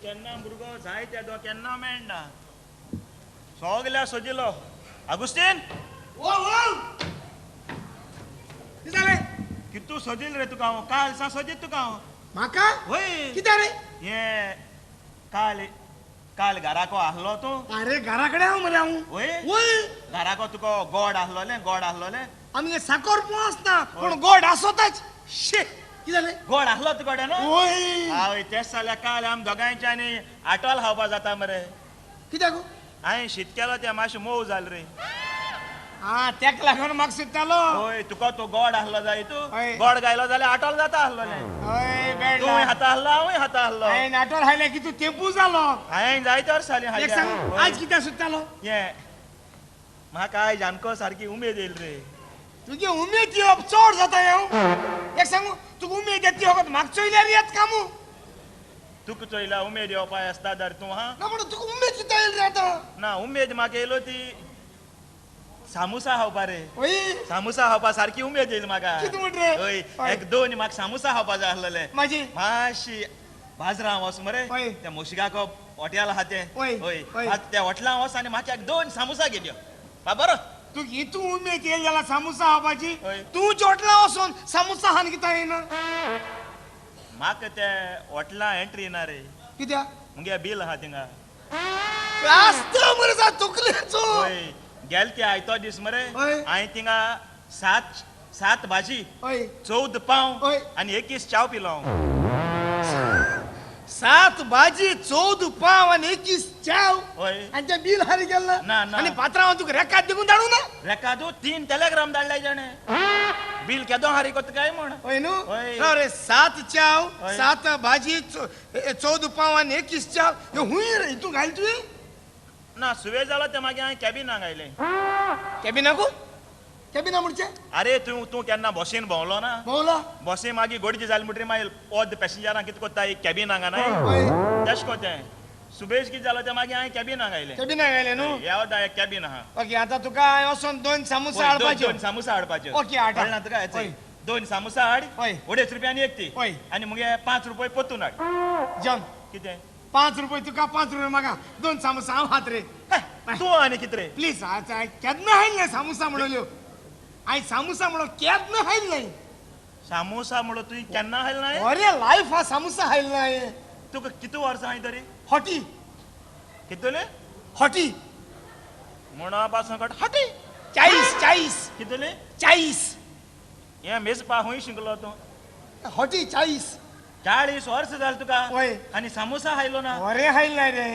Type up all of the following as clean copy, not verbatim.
केन्ना भुरगो जाय त्या दो केन्ना मेळना सगल्या सजिलो अगुस्तीन ओ कितें जालें कितू सजिल रे तुका हांव काल सा सजीत तुका हांव म्हाका होय कितें रे हे काल काल घराको आहलो तूं अरे घरा कडेन हांव मरे हांव होय वय घराको तुका गोड आहलोलें आमगे साकर पों आसता पूण गोड आसोताच शे कितें जालें गोड आहलो तुकोडे न्हू वय आवय तेच जाल्यार काल आम दोगांयच्यांनी आटोल खावपा जाता मरे कित्याक हांवें शीत केलो तें मातशें मोव जाल रे हा तेका लागून म्हाका सुट्टालो होय तुका तो गोड आहलो जाय तूं होय. गोड गायलो जाल्यार आटोल जाता आहलोलें हय तूंय बेडला हाता आहलो हांवूय हाता आहलो हांवें नाटोर हायले की तूं तेंपू जालो हांवें जायते वर्सांनी एक हाडल्या. सांग होय. आज कित्याक सुट्टालो ये म्हाका आयज आमको सारकी उमेद येयल रे तुगे उमेद येवप चड जाता हांव एक सांगू तुका उमेद येता ती फकत म्हाका चोयल्यार येत कामू तुका चोयला उमेद येवपाय आसता दर तूं हा ना म्हणून तुका उमेद कित्याक येयली रे आतां ना उमेद म्हाका येयलो ती सामुसा खावपा रे ओय सामुसा खावपा सारकी उमेद येयल म्हाका कितें म्हण रे होय हय. एक दोन म्हाका सामुसा खावपा जाय आहलोले माझी मातशी बाजरां वच मरे हय. त्या मुशिगाको हॉटेल आहा तें हय. होय हय. आतां त्या हॉटेलां वच आनी म्हाका एक दोन सामुसा घेतयो बरो तुका हितू उमेद येयली जाल्यार सामोसा खावपाची हय. तूं चोटला वचोन सामोसा खान कित्याक येना म्हाका त्या हॉटेलां एंट्री ना रे कित्याक मुगे बील आहा थिंगा आसता मरे जा तकलेचो होय गेल ते आयतो दीस मरे हय. हांवें थिंगा सात भाजी हय 14 पाव हय. आनी 21 चाव पिलो हांव 7 भाजी 14 पाव आनी 21 चाव होय आनी तें बिल हारी गेलें ना, ना. आनी पात्रांव तुका रेकाद दिवून धाडू ना रेकादू 3 टेलिग्राम धाडले जाणे बील केदो हारी कोत काय म्हण होय न्हू हय. राव रे 7 चाव हय. 7 भाजी 14 पाव आनी 21 चाव हे हुंय रे तूं घाल तुवें ना सुवे जालो ते मागीर हांवें कॅबिनाक आयले कॅबिनाकू कॅबिना म्हणचे अरे तूं केन्ना बसीन भोंवलो ना भोवला बसी मागीर गोडजी जाली म्हणटरी मागीर ओद पॅसेंजरांक कितें कोत्ता एक कॅबिनाक ना हय तेश कोतें सुबेश कितें जालो ते मागीर हांवें कॅबिनाक आयले कॅबिना गेले न्हू येवदा एक कॅबिन आहा ओके आतां तुका हांवें वचोन 2 सामोसा होय, दोन हाडपाच्यो सामुसा हाडपाचे ओके, हाड. कळना तुका होय. हेचें 2 सामुसा हाड होय. 2.5 रुपयांनी एक ती होय. आनी मुगे 5 रुपया पोतून हाड जम कितें 5 रुपये तुका 5 रुपये म्हाका 2 सामोसा हांव खात रे तूं आनी कितें रे प्लीज केन्ना हायल नाही सामोसा म्हणल्यो आयज सामोसा म्हणून केन्ना हायल नाही सामोसा म्हणून तुवें केन्ना हायल ना अरे लायफ हा सामोसा हायल नाही तुका कितू वर्सां हांवें तरी हॉटी कितले हॉटी म्हणा पासून कट हाटी 40 कितले 40 हें मेजपा हूंय शिकलो तूं हॉटी 40 40 वर्स जाल तुका होय. आनी सामोसा हायलो ना अरे हायल नाही रे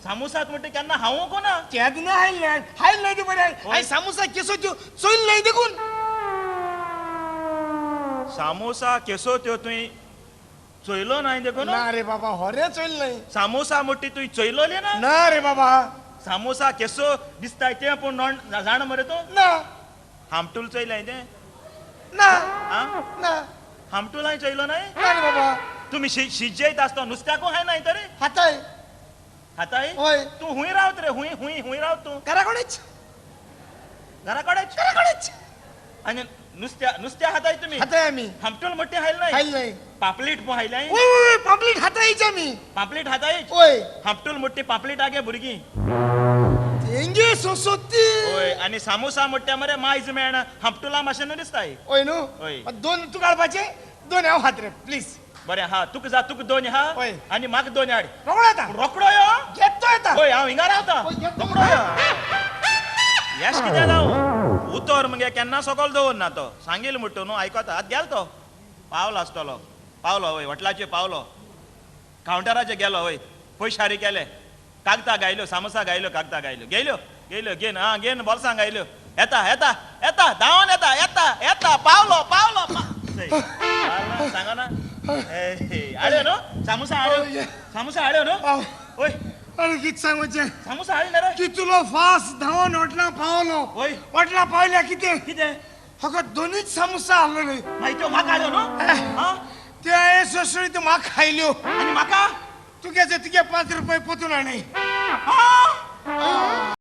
सामोसात म्हणटा केन्ना हांवू कोना केन्ना हायल नाही हायल नाही ते बरे आयज सामोसा केसो त्यो चोयल नाही देखून सामोसा केसो त्यो तुवें चोयलो ना देखून ना रे बाबा हरे चोयल नाही सामोसा म्हणटी तुवें चोयलोले ना ना रे बाबा सामोसा केसो दिसताय तें पूण जाण मरे तूं ना हामटूल चोयलें तें ना आं ना हामटूल हांवें चोयलो नाय ना रे बाबा तुमी शिजयत आसता नुस्त्याकू हाय नाय तरी हाताय हाताय होय तूं हुंय रावत रे हुंय रावत तूं घरा कडेच घरा कडेच घरा कडेच आनी नुस्त्या हाताय तुमी हाताय आमी हामटूल म्हणटी हायल नाय हायल नाही पापलेट पो हायलाय ओय ओय पापलेट हातायच आमी पापलेट हाताय ओय हामटूल म्हणटी पापलेट आगे भुरगीं तेंगे सोसोती होय आनी सामोसा म्हणटा मरे मायज मेळना हामटुला मातशें न्हू दिसताय ओय न्हू होय. 2 तू घालपाचे 2 हांव हात रे प्लीज बरें हा तुका दोन हा होय. आनी म्हाका दोन हाड रोकडो येता रोकडो यो घेतो येता होय हांव हिंगा रावता होय, घेतो. रोकडो यो येस कितें जावं उतर मगे केन्ना सकयल दवरना तो सांगिल म्हणटा न्हू आयकोता आतां गेलो तो पावलो आसतलो पावलो होय हॉटेलाचेर पावलो कावंटराचेर गेलो होय पयशे हारी केले कागदां गायल्यो सामोसा गायल्यो कागदां गायल्यो घेन घेन बोल्सां गायल्यो येता धांवन येता पावलो सांगना हाड्यो न्हू सामोसा हाड्यो न्हू आव. होय अरे कित सांगोचे सामोसा हाडी ना रे कितलो फास्ट धांवन हॉटला पावलो होय हॉटला पावल्या कितें कितें फकत 2च सामोसा आहलो मागीर त्यो म्हाका हाड्यो न्हू हा ते सोसळी तू म्हाका खायल्यो आनी म्हाका तुगे 5 रुपये पोतून हाडे हा